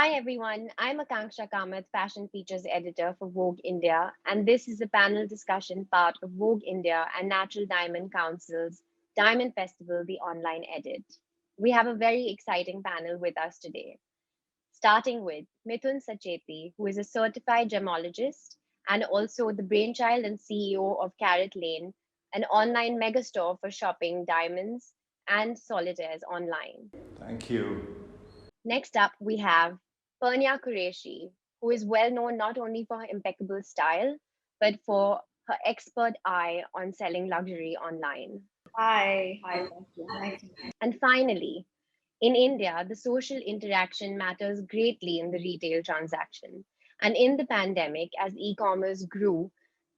Hi everyone, I'm Akanksha Kamath, Fashion Features Editor for Vogue India, and this is a panel discussion part of Vogue India and Natural Diamond Council's Diamond Festival, the online edit. We have a very exciting panel with us today, starting with Mithun Sacheti, who is a certified gemologist and also the brainchild and CEO of Caratlane, an online megastore for shopping diamonds and solitaires online. Thank you. Next up, we have Pernia Qureshi, who is well known not only for her impeccable style, but for her expert eye on selling luxury online. Hi, thank you. Nice. And finally, in India, the social interaction matters greatly in the retail transaction. And in the pandemic, as e commerce grew,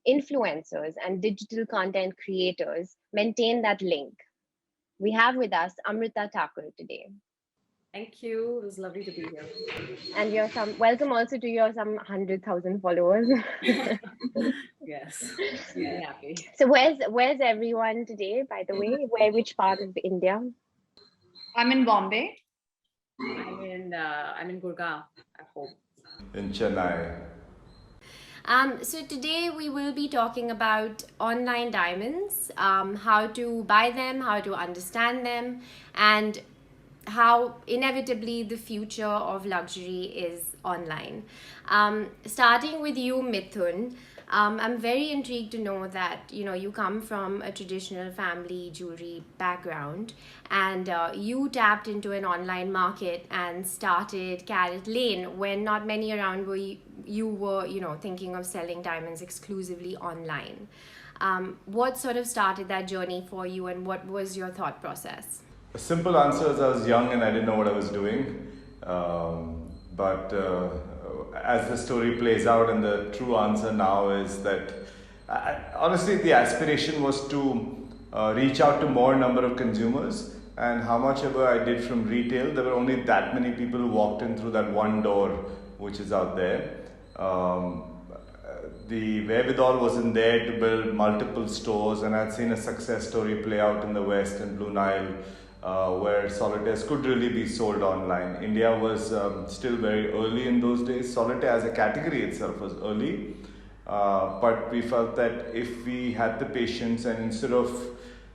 influencers and digital content creators maintain that link. We have with us Amrita Thakur today. Thank you. It was lovely to be here. And you're some welcome also to your some 100,000 followers. Yes, really happy. So where's everyone today, by the way? Which part of India? I'm in Bombay. I'm in Gurgaon at home. In Chennai. So today we will be talking about online diamonds, how to buy them, how to understand them, and how inevitably the future of luxury is online. Starting with you, Mithun, I'm very intrigued to know that you come from a traditional family jewelry background, and you tapped into an online market and started Caratlane when not many around were you were thinking of selling diamonds exclusively online. What sort of started that journey for you, and what was your thought process? A simple answer is I was young and I didn't know what I was doing. But as the story plays out, and the true answer now is that honestly, the aspiration was to reach out to more number of consumers. And how much ever I did from retail, there were only that many people who walked in through that one door, which is out there. The wherewithal wasn't there to build multiple stores, and I'd seen a success story play out in the West and Blue Nile. Where solitaires could really be sold online. India was still very early in those days. Solitaire as a category itself was early, but we felt that if we had the patience, and instead of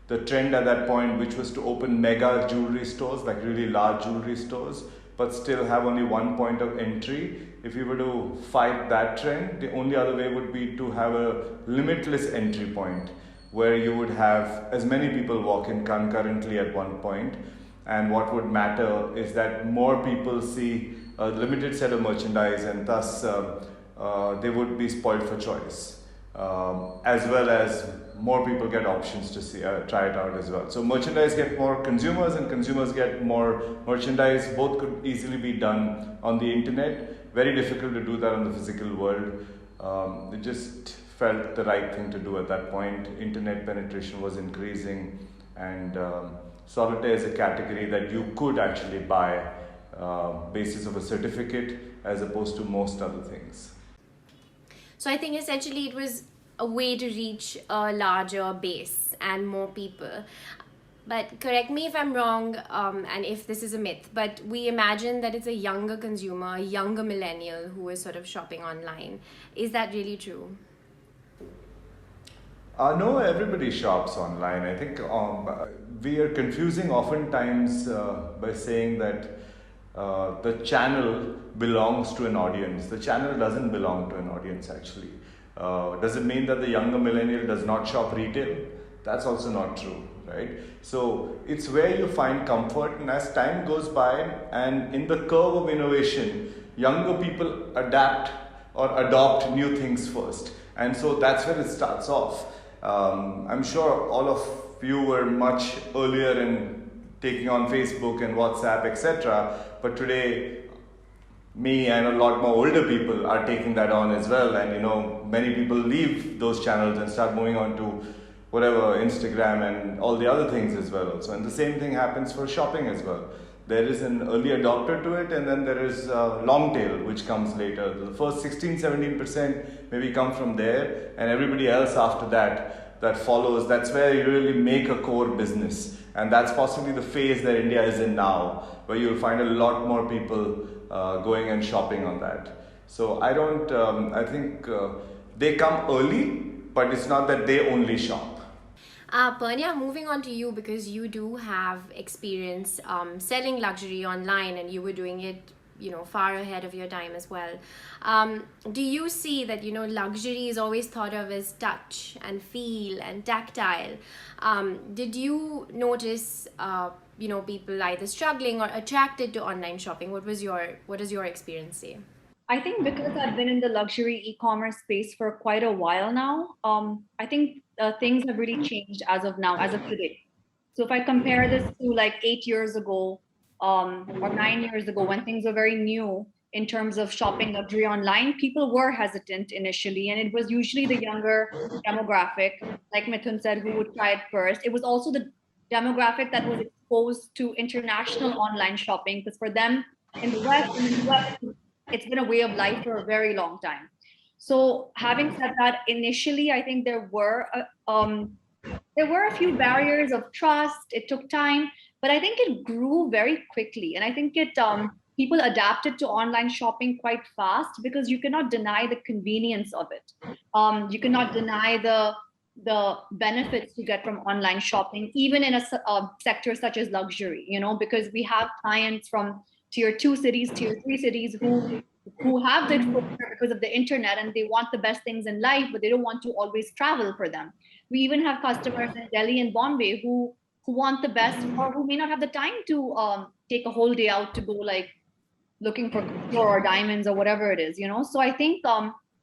the trend at that point, which was to open mega jewelry stores, like really large jewelry stores, but still have only one point of entry, if we were to fight that trend, the only other way would be to have a limitless entry point, where you would have as many people walk in concurrently at one point. And what would matter is that more people see a limited set of merchandise, and thus they would be spoiled for choice, as well as more people get options to see try it out as well. So merchandise get more consumers and consumers get more merchandise. Both could easily be done on the internet. Very difficult to do that in the physical world. It just felt the right thing to do at that point. Internet penetration was increasing, and solitaire is a category that you could actually buy basis of a certificate as opposed to most other things. So I think essentially it was a way to reach a larger base and more people. But correct me if I'm wrong, and if this is a myth, but we imagine that it's a younger consumer, a younger millennial who is sort of shopping online. Is that really true? No, everybody shops online. I think we are confusing oftentimes by saying that the channel belongs to an audience. The channel doesn't belong to an audience actually. Does it mean that the younger millennial does not shop retail? That's also not true, right? So it's where you find comfort, and as time goes by and in the curve of innovation, younger people adapt or adopt new things first. And so that's where it starts off. I'm sure all of you were much earlier in taking on Facebook and WhatsApp, etc. But today, me and a lot more older people are taking that on as well. And many people leave those channels and start moving on to whatever, Instagram and all the other things as well also. And the same thing happens for shopping as well. There is an early adopter to it, and then there is long tail, which comes later. The first 16-17% maybe come from there, and everybody else after that follows. That's where you really make a core business. And that's possibly the phase that India is in now, where you'll find a lot more people going and shopping on that. So I don't, I think they come early, but it's not that they only shop. Pernia, moving on to you, because you do have experience selling luxury online, and you were doing it, far ahead of your time as well. Do you see that, luxury is always thought of as touch and feel and tactile? Did you notice, people either struggling or attracted to online shopping? What does your experience say? I think because I've been in the luxury e-commerce space for quite a while now, I think things have really changed as of now, as of today. So if I compare this to like 8 years ago, or 9 years ago, when things were very new in terms of shopping luxury online, people were hesitant initially, and it was usually the younger demographic, like Mithun said, who would try it first. It was also the demographic that was exposed to international online shopping, because for them in the West, in the US, it's been a way of life for a very long time. So having said that, initially, I think there were a few barriers of trust. It took time, but I think it grew very quickly, and I think people adapted to online shopping quite fast because you cannot deny the convenience of it. You cannot deny the benefits you get from online shopping, even in a sector such as luxury. Because we have clients from tier 2 cities, tier 3 cities who have the exposure because of the internet, and they want the best things in life, but they don't want to always travel for them. We even have customers in Delhi and Bombay who want the best, or who may not have the time to take a whole day out to go like looking for gold or diamonds or whatever it is. So I think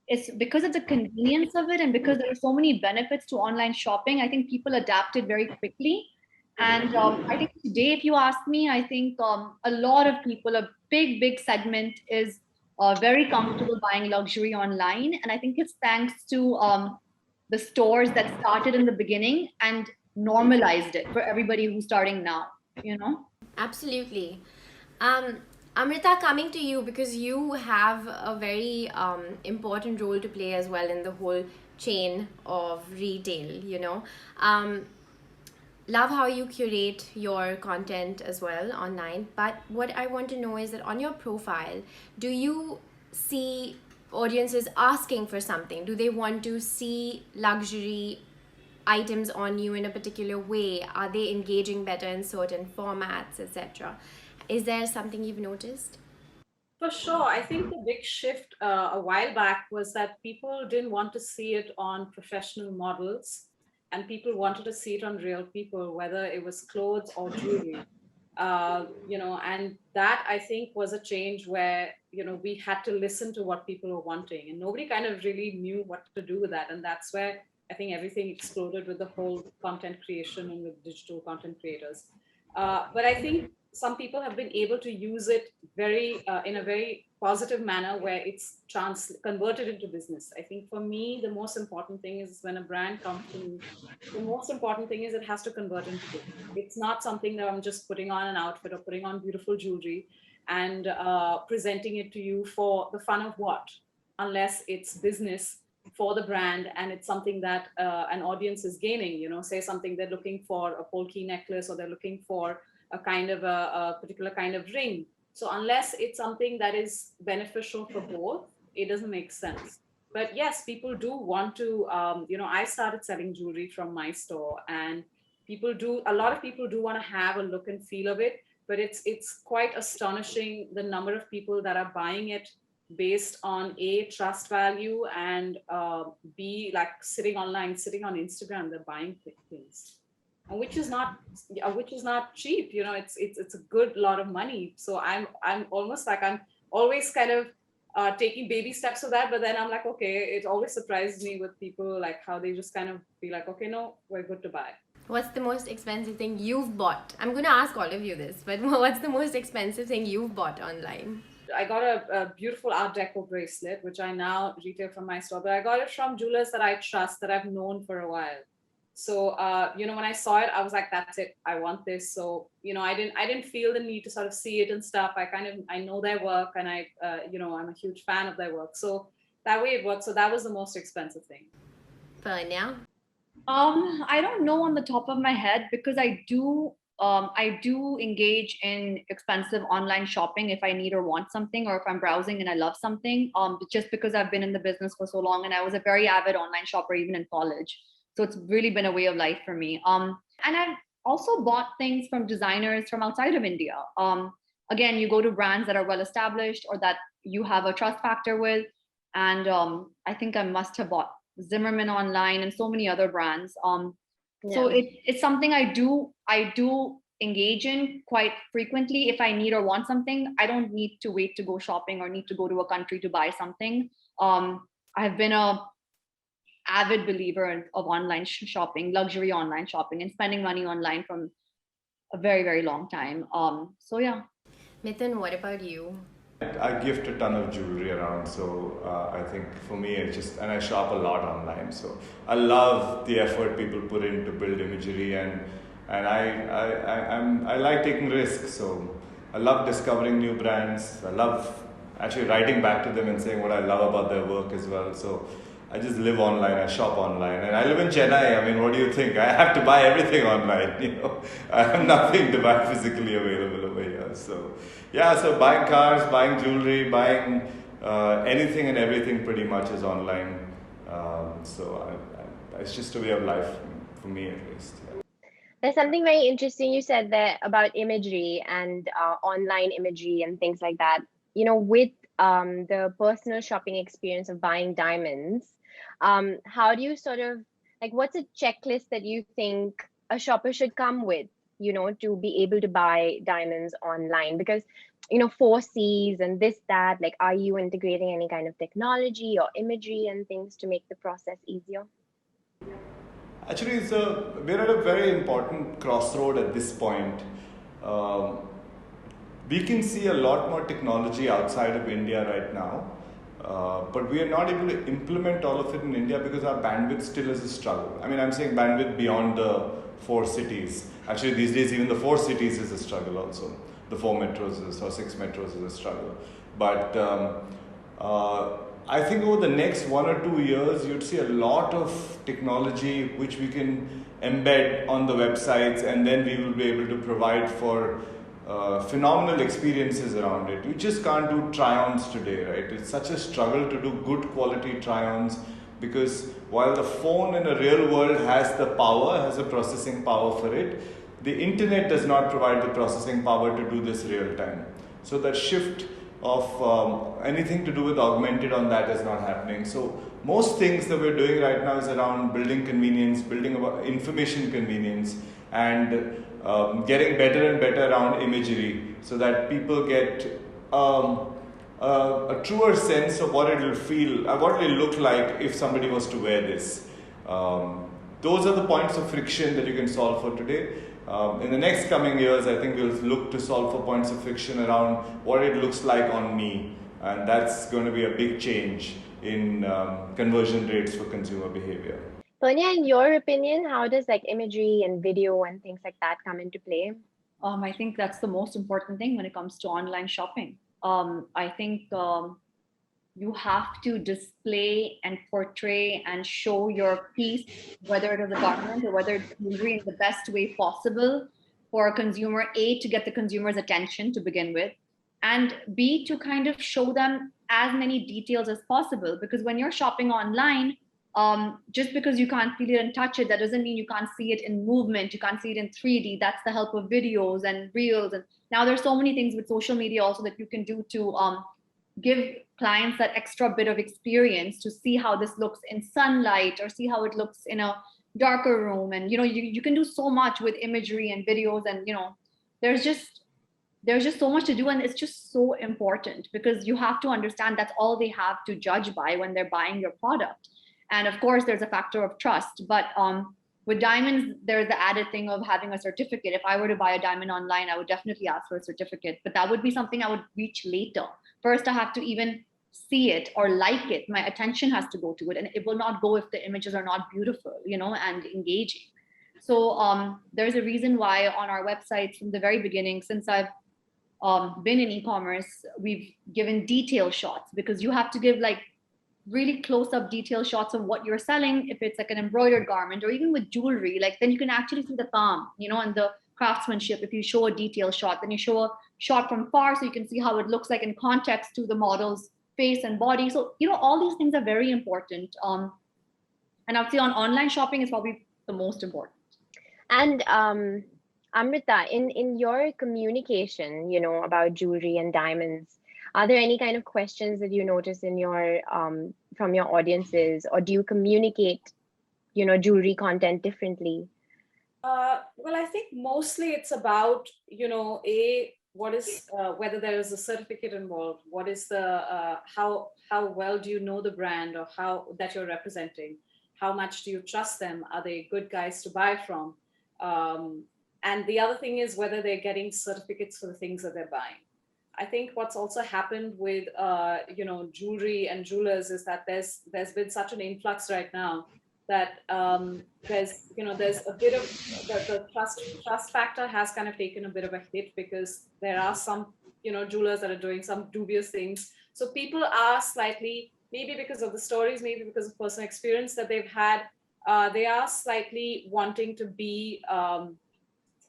it's because of the convenience of it, and because there are so many benefits to online shopping, I think people adapted very quickly. And I think today, if you ask me, I think a lot of people, a big segment, is very comfortable buying luxury online. And I think it's thanks to the stores that started in the beginning and normalized it for everybody who's starting now. Absolutely. Amrita, coming to you, because you have a very important role to play as well in the whole chain of retail. Love how you curate your content as well online, but what I want to know is that on your profile, do you see audiences asking for something? Do they want to see luxury items on you in a particular way? Are they engaging better in certain formats, etc.? Is there something you've noticed? For sure. I think the big shift a while back was that people didn't want to see it on professional models, and people wanted to see it on real people, whether it was clothes or jewelry. And that, I think, was a change where, we had to listen to what people were wanting, and nobody kind of really knew what to do with that. And that's where I think everything exploded with the whole content creation and with digital content creators. But I think some people have been able to use it in a very positive manner, where it's converted into business. I think for me, the most important thing is when a brand comes to me, the most important thing is it has to convert into business. It's not something that I'm just putting on an outfit or putting on beautiful jewelry and presenting it to you for the fun of what, unless it's business for the brand and it's something that an audience is gaining. Say something they're looking for a polki necklace, or they're looking for a kind of a particular kind of ring. So unless it's something that is beneficial for both, it doesn't make sense. But yes, people do want to, I started selling jewelry from my store, and a lot of people do want to have a look and feel of it, but it's quite astonishing the number of people that are buying it based on A, trust value, and B, like sitting online, sitting on Instagram, they're buying things. And which is not cheap. It's a good lot of money. So I'm almost like I'm always kind of taking baby steps of that, but then I'm like, okay, it always surprises me with people, like how they just kind of be like, okay, no, we're good to buy. What's the most expensive thing you've bought? I'm going to ask all of you this, but what's the most expensive thing you've bought online? I got a beautiful Art Deco bracelet, which I now retail from my store, but I got it from jewelers that I trust, that I've known for a while. So, when I saw it, I was like, that's it, I want this. So, I didn't feel the need to sort of see it and stuff. I know their work, and I'm a huge fan of their work. So that way it worked. So that was the most expensive thing. Pernia? I don't know on the top of my head, because I do I do engage in expensive online shopping if I need or want something, or if I'm browsing and I love something. Just because I've been in the business for so long, and I was a very avid online shopper even in college, so it's really been a way of life for me. And I've also bought things from designers from outside of India. Again, you go to brands that are well established or that you have a trust factor with, and I think I must have bought Zimmerman online and so many other brands. So it's something I do engage in quite frequently. If I need or want something, I don't need to wait to go shopping or need to go to a country to buy something. I've been a avid believer of online shopping, luxury online shopping, and spending money online from a very, very long time. So yeah. Mithun, what about you? I gift a ton of jewelry around, so I think for me, and I shop a lot online. So I love the effort people put in to build imagery, and I like taking risks. So I love discovering new brands. I love actually writing back to them and saying what I love about their work as well. So I just live online, I shop online, and I live in Chennai. I mean, what do you think? I have to buy everything online, I have nothing to buy physically available over here. So, yeah, so buying cars, buying jewelry, buying anything and everything pretty much is online. It's just a way of life, for me at least. Yeah. There's something very interesting you said there about imagery and online imagery and things like that. With the personal shopping experience of buying diamonds, how do you sort of, like, what's a checklist that you think a shopper should come with, to be able to buy diamonds online? Because, 4Cs and this, that, like, are you integrating any kind of technology or imagery and things to make the process easier? Actually, we're at a very important crossroad at this point. We can see a lot more technology outside of India right now, but we are not able to implement all of it in India because our bandwidth still is a struggle. I mean, I'm saying bandwidth beyond the 4 cities. Actually, these days, even the 4 cities is a struggle also. The 4 metros or 6 metros is a struggle. But I think over the next 1 or 2 years, you'd see a lot of technology which we can embed on the websites, and then we will be able to provide for phenomenal experiences around it. We just can't do try-ons today, right? It's such a struggle to do good quality try-ons, because while the phone in a real world has the power, has a processing power for it, the internet does not provide the processing power to do this real time. So that shift of anything to do with augmented on that is not happening. So most things that we're doing right now is around building convenience, building information convenience, and getting better and better around imagery, so that people get a truer sense of what it will feel, what it will look like if somebody was to wear this. Those are the points of friction that you can solve for today. In the next coming years, I think we'll look to solve for points of friction around what it looks like on me, and that's going to be a big change in conversion rates for consumer behavior. Pernia, in your opinion, how does like imagery and video and things like that come into play? I think that's the most important thing when it comes to online shopping. I think you have to display and portray and show your piece, whether it is a garment or whether it's jewelry, in the best way possible for a consumer, A, to get the consumer's attention to begin with, and B, to kind of show them as many details as possible. Because when you're shopping online, just because you can't feel it and touch it, that doesn't mean you can't see it in movement, you can't see it in 3D. That's the help of videos and reels. And now there's so many things with social media also that you can do to give clients that extra bit of experience to see how this looks in sunlight, or see how it looks in a darker room. And you can do so much with imagery and videos, and there's just so much to do, and it's just so important, because you have to understand that's all they have to judge by when they're buying your product. And of course, there's a factor of trust. But with diamonds, there's the added thing of having a certificate. If I were to buy a diamond online, I would definitely ask for a certificate. But that would be something I would reach later. First, I have to even see it or like it. My attention has to go to it. And it will not go if the images are not beautiful, and engaging. So there's a reason why on our website from the very beginning, since I've been in e-commerce, we've given detail shots, because you have to give like really close-up detail shots of what you're selling. If it's like an embroidered garment, or even with jewelry, like then you can actually see the palm, and the craftsmanship. If you show a detailed shot, then you show a shot from far so you can see how it looks like in context to the model's face and body. So, all these things are very important. And I'd say on online shopping is probably the most important. And Amrita, in your communication, about jewelry and diamonds, are there any kind of questions that you notice in your from your audiences, or do you communicate, jewelry content differently? Well, I think mostly it's about, what is whether there is a certificate involved, what is the how well do you know the brand or how that you're representing, how much do you trust them, are they good guys to buy from, and the other thing is whether they're getting certificates for the things that they're buying. I think what's also happened with jewelry and jewelers is that there's been such an influx right now that there's a bit of the trust factor has kind of taken a bit of a hit, because there are some jewelers that are doing some dubious things. So people are slightly, maybe because of the stories, maybe because of personal experience that they've had, they are slightly wanting to be on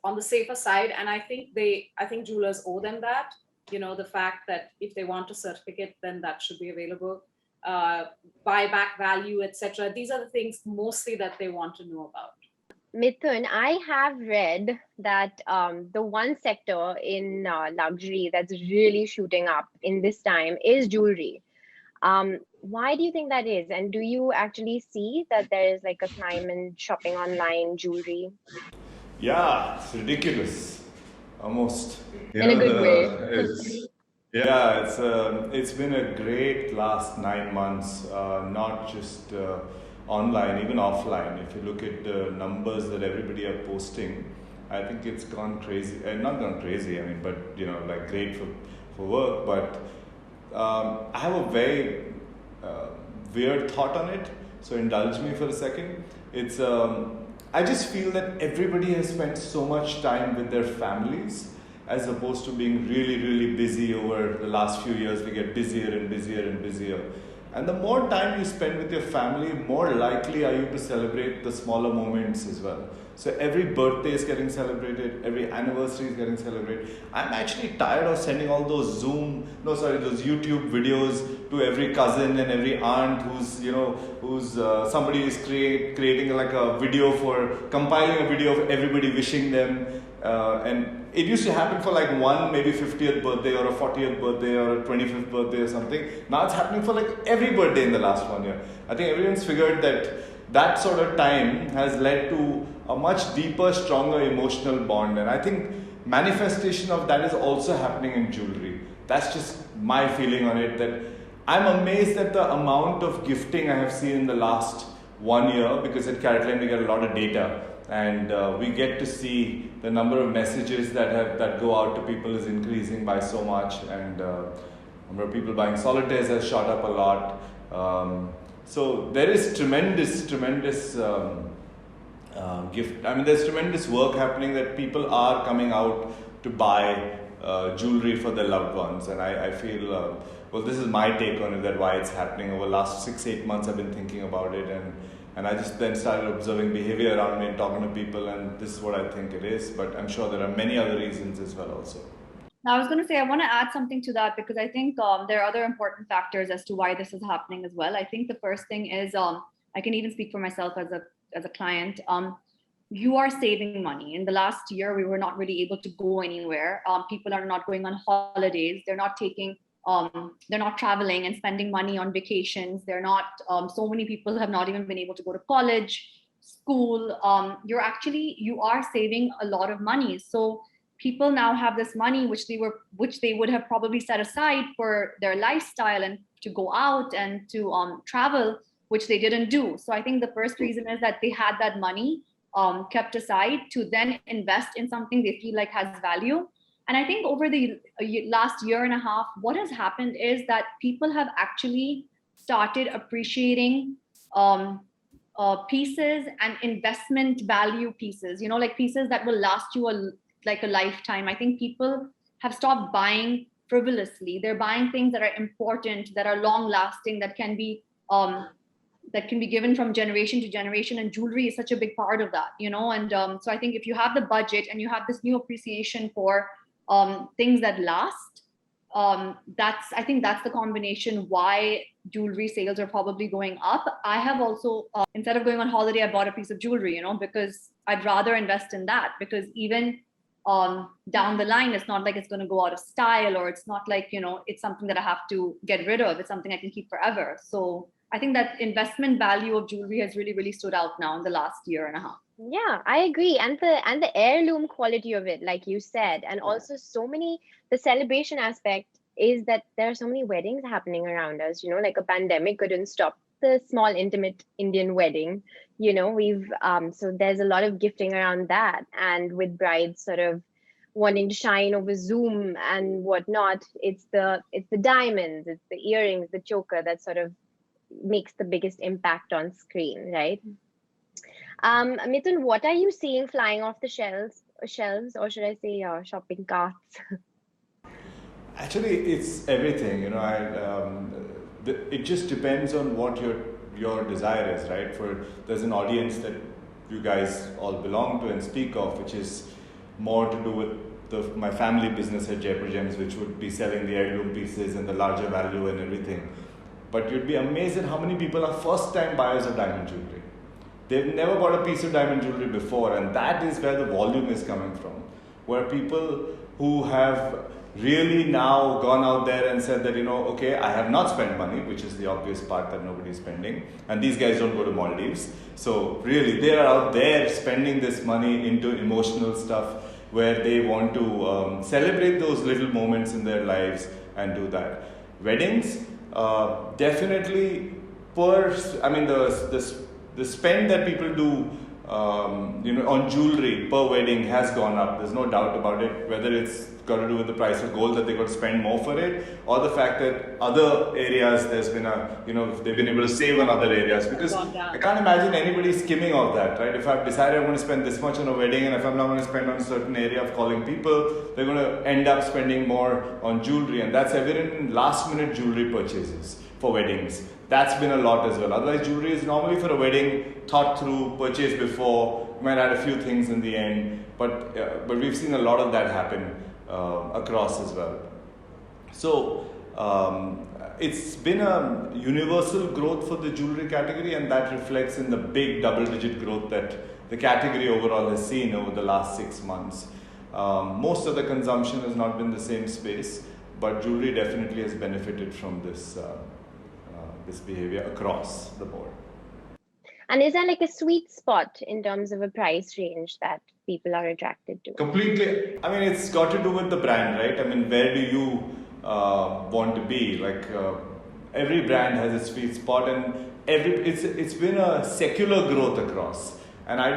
the safer side. And I think jewelers owe them that. The fact that if they want a certificate, then that should be available. Buyback value, etc. These are the things mostly that they want to know about. Mithun, I have read that the one sector in luxury that's really shooting up in this time is jewelry. Why do you think that is? And do you actually see that there is like a climb in shopping online jewelry? Yeah, it's ridiculous, almost. In a good way. It's been a great last 9 months, not just online, even offline. If you look at the numbers that everybody are posting, I think it's gone crazy. Not gone crazy, I mean, but like great for work. But I have a very weird thought on it, so indulge me for a second. It's I just feel that everybody has spent so much time with their families, as opposed to being really, really busy over the last few years. We get busier and busier and busier. And the more time you spend with your family, more likely are you to celebrate the smaller moments as well. So every birthday is getting celebrated, every anniversary is getting celebrated. I'm actually tired of sending all those those YouTube videos to every cousin and every aunt who's somebody is creating like a video compiling a video of everybody wishing them. And it used to happen for like one, maybe 50th birthday or a 40th birthday or a 25th birthday or something. Now it's happening for like every birthday in the last 1 year. I think everyone's figured that sort of time has led to a much deeper, stronger emotional bond. And I think manifestation of that is also happening in jewelry. That's just my feeling on it, that I'm amazed at the amount of gifting I have seen in the last 1 year, because at Caratlane we get a lot of data. And we get to see the number of messages that go out to people is increasing by so much, and number of people buying solitaires has shot up a lot. So there is tremendous gift. I mean, there's tremendous work happening, that people are coming out to buy jewelry for their loved ones, and I feel well, this is my take on it, that why it's happening. Over the last 6-8 months I've been thinking about it, and I just then started observing behavior around me and talking to people, and this is what I think it is. But I'm sure there are many other reasons as well also. Now, I was going to say, I want to add something to that, because I think there are other important factors as to why this is happening as well. I think the first thing is, I can even speak for myself as a client. You are saving money. In the last year, we were not really able to go anywhere. People are not going on holidays. They're not traveling and spending money on vacations. They're not, so many people have not even been able to go to college, school. You are saving a lot of money. So people now have this money, which they would have probably set aside for their lifestyle and to go out and to travel, which they didn't do. So I think the first reason is that they had that money kept aside to then invest in something they feel like has value. And I think over the last year and a half, what has happened is that people have actually started appreciating pieces and investment value pieces, like pieces that will last you a lifetime. I think people have stopped buying frivolously. They're buying things that are important, that are long lasting, that can be that can be given from generation to generation, and jewelry is such a big part of that, and so I think if you have the budget and you have this new appreciation for things that last, I think that's the combination why jewelry sales are probably going up. I have also, instead of going on holiday, I bought a piece of jewelry, because I'd rather invest in that, because even down the line, it's not like it's going to go out of style, or it's not like, it's something that I have to get rid of. It's something I can keep forever. So I think that investment value of jewelry has really, really stood out now in the last year and a half. Yeah, I agree. And the heirloom quality of it, like you said, and also the celebration aspect is that there are so many weddings happening around us, like a pandemic couldn't stop the small intimate Indian wedding. So there's a lot of gifting around that. And with brides sort of wanting to shine over Zoom and whatnot, it's the diamonds, it's the earrings, the choker that sort of makes the biggest impact on screen, right? Mithun, what are you seeing flying off the shelves, or should I say shopping carts? Actually, it's everything. It just depends on what your desire is, right? There's an audience that you guys all belong to and speak of, which is more to do with my family business at Jaipur Gems, which would be selling the heirloom pieces and the larger value and everything. But you'd be amazed at how many people are first-time buyers of diamond jewelry. They've never bought a piece of diamond jewelry before, and that is where the volume is coming from. Where people who have really now gone out there and said that, okay, I have not spent money, which is the obvious part that nobody's spending. And these guys don't go to Maldives. So really, they are out there spending this money into emotional stuff where they want to celebrate those little moments in their lives and do that. Weddings, definitely the spend that people do on jewelry per wedding has gone up. There's no doubt about it, whether it's got to do with the price of gold that they got to spend more for it, or the fact that other areas there's been they've been able to save on other areas, because I can't imagine anybody skimming off that, right? If I've decided I'm going to spend this much on a wedding, and if I'm not going to spend on a certain area of calling people, they're going to end up spending more on jewelry, and that's evident in last minute jewelry purchases for weddings. That's been a lot as well. Otherwise, jewelry is normally for a wedding, thought through, purchased before, you might add a few things in the end, but we've seen a lot of that happen across as well. So it's been a universal growth for the jewelry category, and that reflects in the big double-digit growth that the category overall has seen over the last 6 months. Most of the consumption has not been the same space, but jewelry definitely has benefited from this behavior across the board. And is there like a sweet spot in terms of a price range that people are attracted to? Completely. I mean, it's got to do with the brand, right? I mean, where do you want to be? Every brand has its sweet spot, and it's been a secular growth across. And I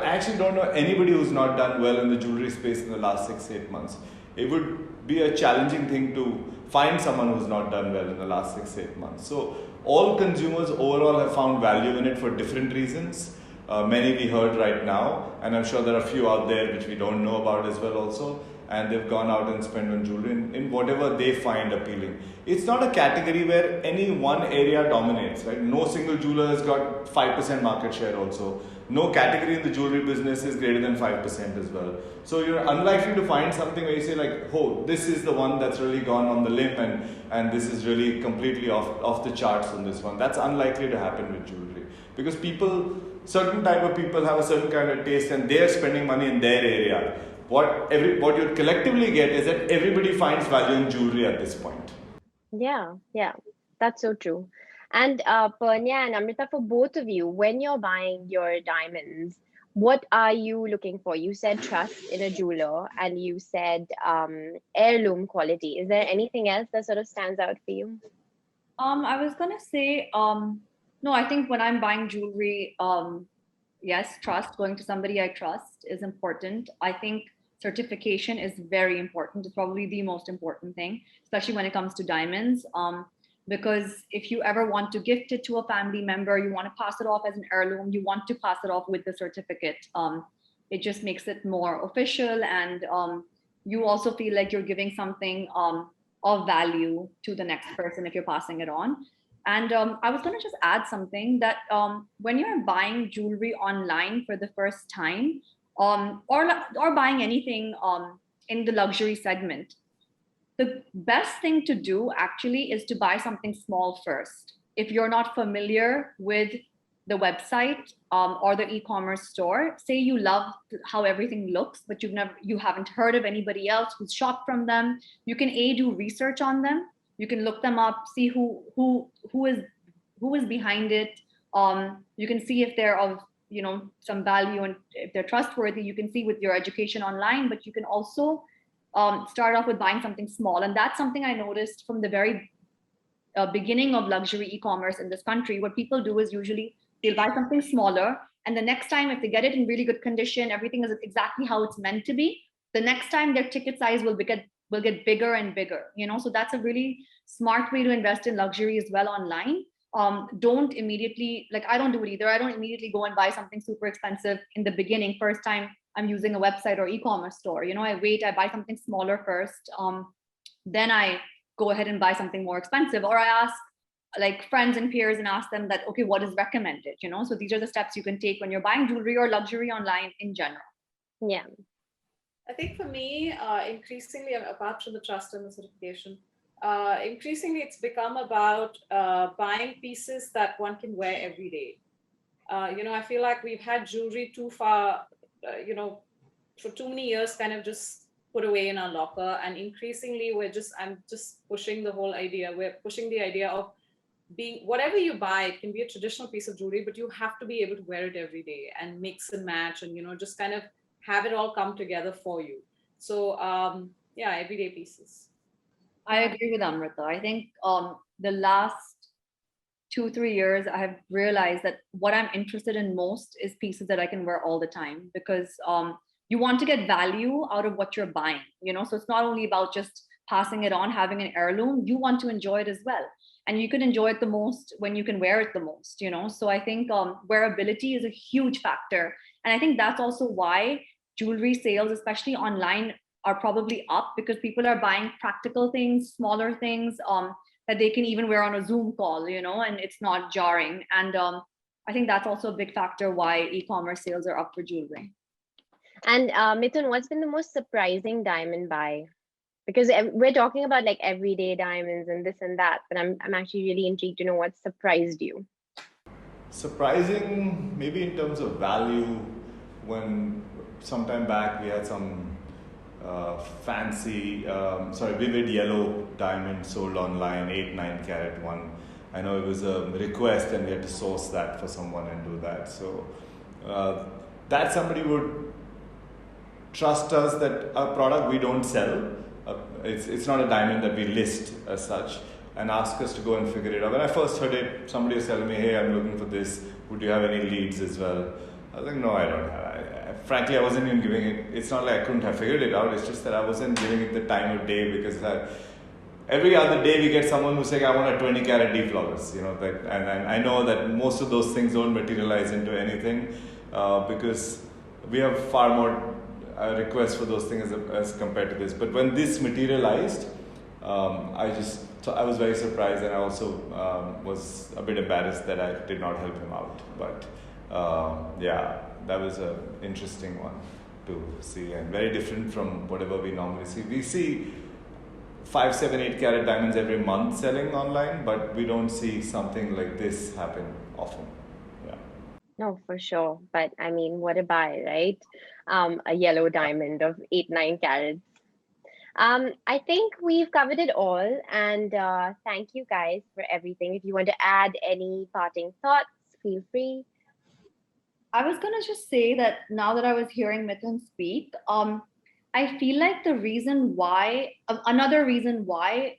actually don't know anybody who's not done well in the jewelry space in the last 6-8 months. It would be a challenging thing to find someone who's not done well in the last 6-8 months. So all consumers overall have found value in it for different reasons. Many we heard right now, and I'm sure there are a few out there which we don't know about as well also, and they've gone out and spent on jewelry in whatever they find appealing. It's not a category where any one area dominates, right? No single jeweler has got 5% market share also. No category in the jewelry business is greater than 5% as well. So you're unlikely to find something where you say like, oh, this is the one that's really gone on the limb, and this is really completely off the charts on this one. That's unlikely to happen with jewelry, because certain type of people have a certain kind of taste, and they're spending money in their area. What you collectively get is that everybody finds value in jewelry at this point. Yeah, that's so true. And Pernia and Amrita, for both of you, when you're buying your diamonds, what are you looking for? You said trust in a jeweler, and you said heirloom quality. Is there anything else that sort of stands out for you? I was gonna say, no, I think when I'm buying jewelry, yes, trust, going to somebody I trust is important. I think certification is very important. It's probably the most important thing, especially when it comes to diamonds. Because if you ever want to gift it to a family member, you want to pass it off as an heirloom, you want to pass it off with the certificate. It just makes it more official, and you also feel like you're giving something of value to the next person if you're passing it on. And I was going to just add something that when you're buying jewelry online for the first time, or buying anything in the luxury segment, the best thing to do actually is to buy something small first. If you're not familiar with the website or the e-commerce store, say you love how everything looks, but you haven't heard of anybody else who's shopped from them, you can do research on them. You can look them up, see who is behind it. You can see if they're of some value, and if they're trustworthy. You can see with your education online, but you can also start off with buying something small. And that's something I noticed from the very beginning of luxury e-commerce in this country. What people do is usually they'll buy something smaller, and the next time, if they get it in really good condition, everything is exactly how it's meant to be, the next time their ticket size will get bigger and bigger. So that's a really smart way to invest in luxury as well online. Don't immediately, like, I don't do it either. I don't immediately go and buy something super expensive in the beginning, first time I'm using a website or e-commerce store. I wait, I buy something smaller first. Then I go ahead and buy something more expensive, or I ask like friends and peers and ask them that, okay, what is recommended? So these are the steps you can take when you're buying jewelry or luxury online in general. Yeah. I think for me, increasingly, apart from the trust and the certification, increasingly it's become about buying pieces that one can wear every day. I feel like we've had jewelry too far, for too many years kind of just put away in our locker. And increasingly I'm just pushing the whole idea. We're pushing the idea of being, whatever you buy, it can be a traditional piece of jewelry, but you have to be able to wear it every day and mix and match and, just kind of have it all come together for you. So everyday pieces. I agree with Amrita. I think the last 2-3 years, I have realized that what I'm interested in most is pieces that I can wear all the time, because you want to get value out of what you're buying, so it's not only about just passing it on, having an heirloom. You want to enjoy it as well. And you can enjoy it the most when you can wear it the most, So I think wearability is a huge factor. And I think that's also why jewelry sales, especially online, are probably up, because people are buying practical things, smaller things that they can even wear on a Zoom call, and it's not jarring. And I think that's also a big factor why e-commerce sales are up for jewelry. And Mithun, what's been the most surprising diamond buy? Because we're talking about like everyday diamonds and this and that, but I'm actually really intrigued to know what surprised you. Surprising, maybe in terms of value, when sometime back we had some vivid yellow diamond sold online, 8-9 carat one. I know it was a request and we had to source that for someone and do that. So that somebody would trust us that a product we don't sell, it's not a diamond that we list as such, and ask us to go and figure it out. When I first heard it, somebody was telling me, hey, I'm looking for this, would you have any leads as well? I was like, no, I don't have. Frankly, I wasn't even giving it, it's not like I couldn't have figured it out, it's just that I wasn't giving it the time of day, because every other day we get someone who's saying, I want a 20 carat deflawless, and I know that most of those things don't materialize into anything, because we have far more requests for those things as compared to this. But when this materialized, I was very surprised, and I also was a bit embarrassed that I did not help him out. But that was an interesting one to see, and very different from whatever we normally see. We see 5, 7, 8 carat diamonds every month selling online, but we don't see something like this happen often. No, for sure. But I mean, what a buy, right? A yellow diamond of 8-9 carats. I think we've covered it all, and thank you guys for everything. If you want to add any parting thoughts, feel free. I was going to just say that now that I was hearing Mithun speak, I feel like another reason why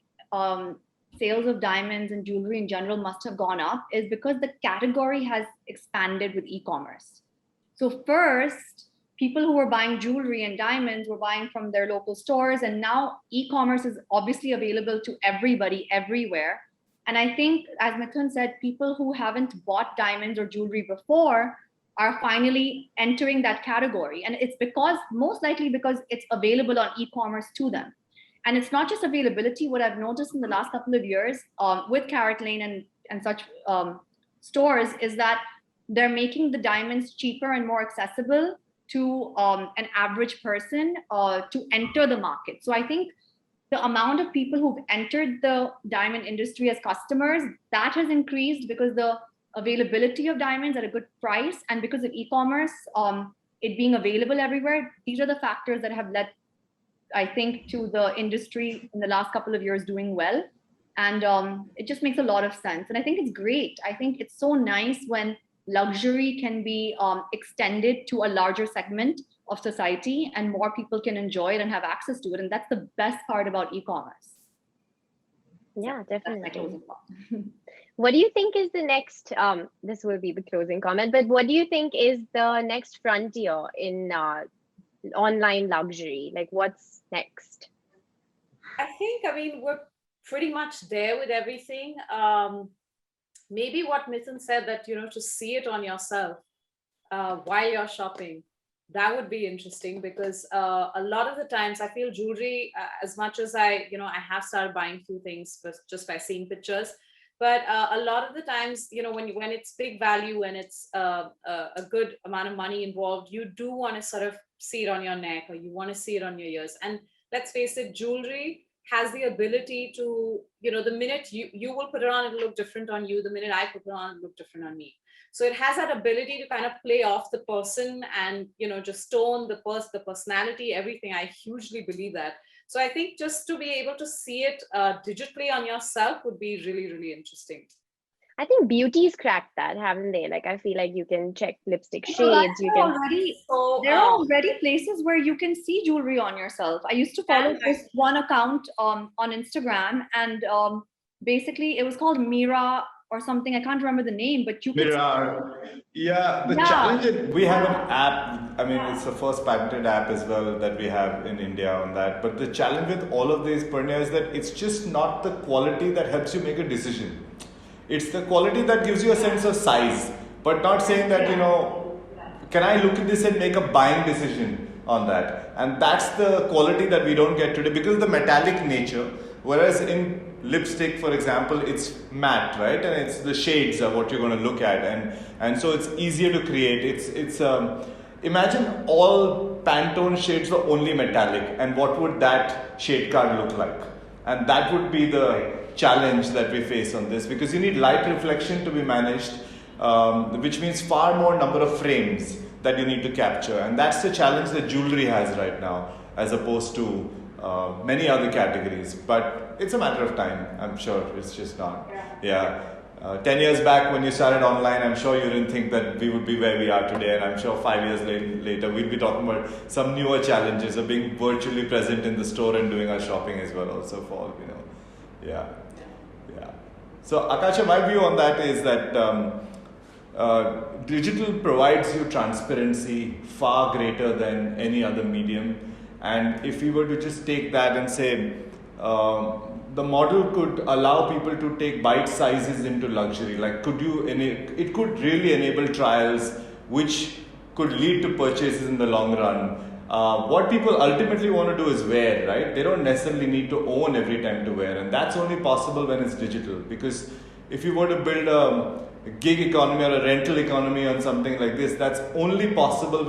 sales of diamonds and jewelry in general must have gone up is because the category has expanded with e-commerce. So first, people who were buying jewelry and diamonds were buying from their local stores, and now e-commerce is obviously available to everybody everywhere. And I think, as Mithun said, people who haven't bought diamonds or jewelry before are finally entering that category. And it's most likely because it's available on e-commerce to them. And it's not just availability. What I've noticed in the last couple of years with Caratlane and such stores is that they're making the diamonds cheaper and more accessible to an average person to enter the market. So I think the amount of people who've entered the diamond industry as customers, that has increased because the availability of diamonds at a good price and because of e-commerce, it being available everywhere. These are the factors that have led, I think, to the industry in the last couple of years doing well. And it just makes a lot of sense. And I think it's great. I think it's so nice when luxury can be extended to a larger segment of society and more people can enjoy it and have access to it. And that's the best part about e-commerce. Yeah, definitely. That's my closing thought. What do you think is the next, this will be the closing comment, but what do you think is the next frontier in online luxury? Like what's next? I mean, we're pretty much there with everything. Maybe what Mithun said, that, to see it on yourself while you're shopping, that would be interesting, because a lot of the times I feel jewelry, as much as I have started buying few things just by seeing pictures, but a lot of the times, when it's big value and it's a good amount of money involved, you do want to sort of see it on your neck, or you want to see it on your ears. And let's face it, jewelry has the ability to, the minute you will put it on, it'll look different on you. The minute I put it on, it'll look different on me. So it has that ability to kind of play off the person and, just tone the personality, everything. I hugely believe that. So I think just to be able to see it digitally on yourself would be really, really interesting. I think beauty's cracked that, haven't they? Like, I feel like you can check lipstick shades. There are already places where you can see jewelry on yourself. I used to follow this one account on Instagram, and basically it was called Mira or something. I can't remember the name, but you Mira. Yeah, the challenge is we have an app. I mean, it's the first patented app as well that we have in India on that. But the challenge with all of these, Pernia, is that it's just not the quality that helps you make a decision. It's the quality that gives you a sense of size, but not saying that, can I look at this and make a buying decision on that? And that's the quality that we don't get today because of the metallic nature. Whereas in lipstick, for example, it's matte, right? And it's the shades are what you're going to look at. And so it's easier to create. It's imagine all Pantone shades were only metallic, and what would that shade card look like? And that would be the challenge that we face on this, because you need light reflection to be managed, which means far more number of frames that you need to capture, and that's the challenge that jewelry has right now as opposed to many other categories. But it's a matter of time, I'm sure. It's just not 10 years back when you started online, I'm sure you didn't think that we would be where we are today, and I'm sure 5 years later we'd be talking about some newer challenges of being virtually present in the store and doing our shopping as well also for So Akasha, my view on that is that digital provides you transparency far greater than any other medium. And if we were to just take that and say, the model could allow people to take bite sizes into luxury. Like, it could really enable trials which could lead to purchases in the long run. What people ultimately want to do is wear, right? They don't necessarily need to own every time to wear, and that's only possible when it's digital. Because if you were to build a gig economy or a rental economy on something like this, that's only possible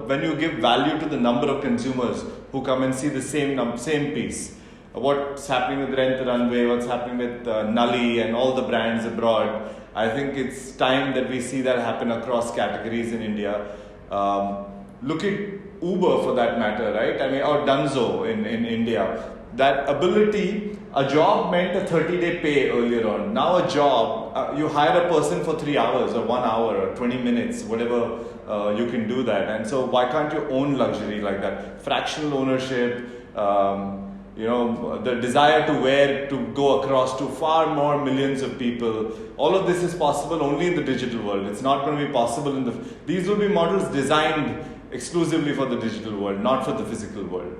when you give value to the number of consumers who come and see the same piece. What's happening with Rent the Runway, what's happening with Nully and all the brands abroad. I think it's time that we see that happen across categories in India. Look at Uber for that matter, right? I mean, or Dunzo in India. That ability, a job meant a 30-day pay earlier on. Now a job, you hire a person for 3 hours or 1 hour or 20 minutes, whatever, you can do that. And so why can't you own luxury like that? Fractional ownership, the desire to go across to far more millions of people. All of this is possible only in the digital world. It's not going to be possible these will be models designed exclusively for the digital world, not for the physical world.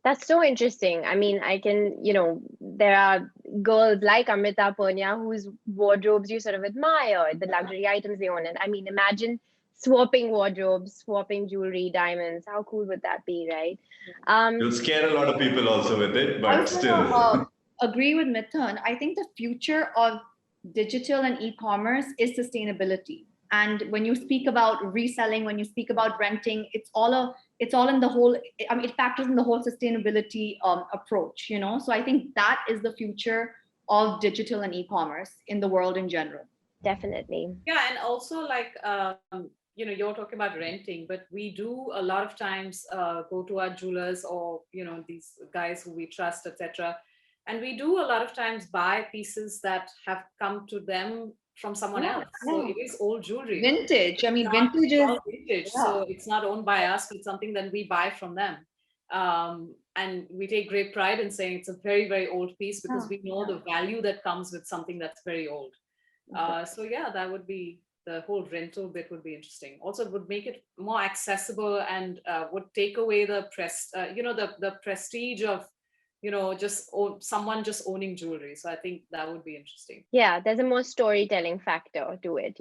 That's so interesting. I mean, there are girls like Amrita, Pernia, whose wardrobes you sort of admire, the luxury items they own. And I mean, imagine swapping wardrobes, swapping jewelry, diamonds. How cool would that be, right? You'll scare a lot of people also with it, but still. Agree with Mithun. I think the future of digital and e-commerce is sustainability. And when you speak about reselling, when you speak about renting, it's all in the whole. I mean, it factors in the whole sustainability approach. So I think that is the future of digital and e-commerce in the world in general. Definitely. Yeah, and also like you're talking about renting, but we do a lot of times go to our jewelers or these guys who we trust, etc. And we do a lot of times buy pieces that have come to them from someone else. So it is old jewelry. Vintage. I mean, vintage is vintage. So it's not owned by us, it's something that we buy from them. And we take great pride in saying it's a very, very old piece because we know the value that comes with something that's very old. So yeah, that would be the whole rental bit would be interesting. Also, it would make it more accessible and would take away the the prestige of someone just owning jewelry. So I think that would be interesting. Yeah, there's a more storytelling factor to it,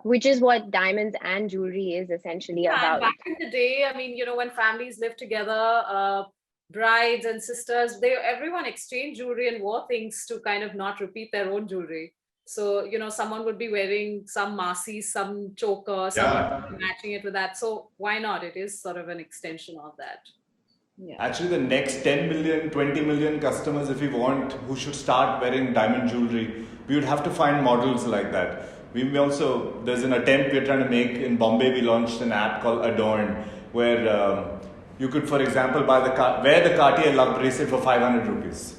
which is what diamonds and jewelry is essentially about. Back in the day, I mean, when families lived together, brides and sisters, everyone exchanged jewelry and wore things to kind of not repeat their own jewelry. So, someone would be wearing some Masi, some choker, matching it with that. So why not? It is sort of an extension of that. Yeah. Actually, the next 10 million, 20 million customers, if we want, who should start wearing diamond jewelry, we would have to find models like that. There's an attempt we're trying to make in Bombay. We launched an app called Adorn, where you could, for example, wear the Cartier love bracelet for 500 rupees.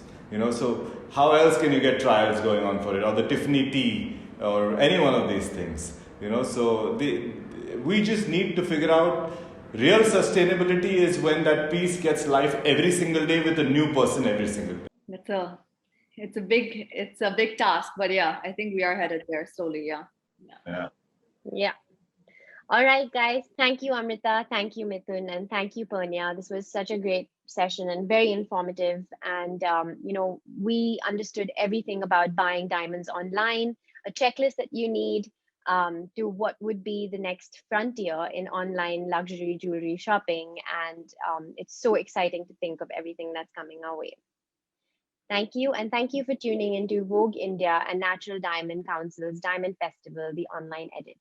So how else can you get trials going on for it? Or the Tiffany tea, or any one of these things. So we just need to figure out. Real sustainability is when that piece gets life every single day with a new person every single day. It's a big task, but yeah, I think we are headed there slowly. Yeah. All right, guys. Thank you, Amrita. Thank you, Mithun, and thank you, Pernia. This was such a great session and very informative. And we understood everything about buying diamonds online, a checklist that you need. To what would be the next frontier in online luxury jewelry shopping. And it's so exciting to think of everything that's coming our way. Thank you. And thank you for tuning into Vogue India and Natural Diamond Council's Diamond Festival, the online edit.